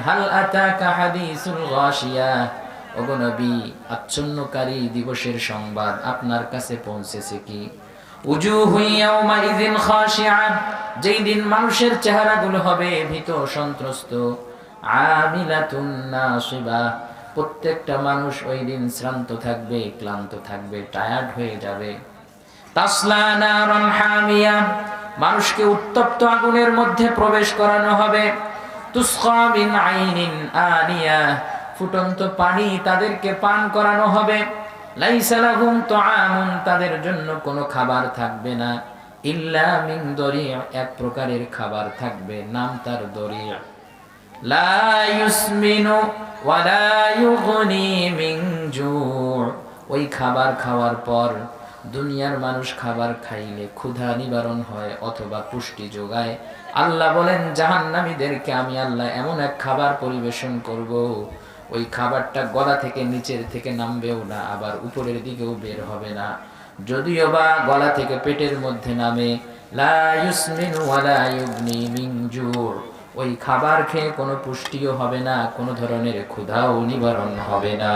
হাল আতাকা হাদিসুল গাশিয়া, ওগো নবী, আচ্ছন্নকারী দিবসের সংবাদ আপনার কাছে পৌঁছেছে কি? উজুহু ইয়াউমাইযিন খাশিআ, যেই দিন মানুষের চেহারাগুলো হবে ভীত সন্ত্রস্ত। আমিলাতুন নাসিবা, প্রত্যেকটা মানুষ ওই দিন শ্রান্ত থাকবে, ক্লান্ত থাকবে, টায়ার্ড হয়ে যাবে। তাসলা নারান হামিয়া, মানুষকে উত্তপ্ত আগুনের মধ্যে প্রবেশ করানো হবে। তুসকা মিন আইনিন আনিয়া, ফুটন্ত পানি তাদেরকে পান করানো হবে। লাইসা লাহুম তুআমুন, তাদের জন্য কোনো খাবার থাকবে না। ইল্লা মিন দরিয়া, এক প্রকারের খাবার থাকবে, নাম তার দরিয়া। লা ইউসমিনু ওয়া লা ইউগনি মিন জু', ওই খাবার খাওয়ার পর দুনিয়ার মানুষ খাবার খাইলে ক্ষুধা নিবারণ হয় অথবা পুষ্টি যোগায়। আল্লাহ বলেন জাহান্নামীদেরকে আমি আল্লাহ এমন এক খাবার পরিবেশন করব, ওই খাবারটা গলা থেকে নিচের থেকে নামবেও না, আবার উপরের দিকেও বের হবে না। যদিও বা গলা থেকে পেটের মধ্যে নামে, লা ইউসমিনু ওয়া লা ইউগনি মিন জু', ওই খাবার খেয়ে কোনো পুষ্টিও হবে না, কোনো ধরনের ক্ষুধাও নিবারণ হবে না।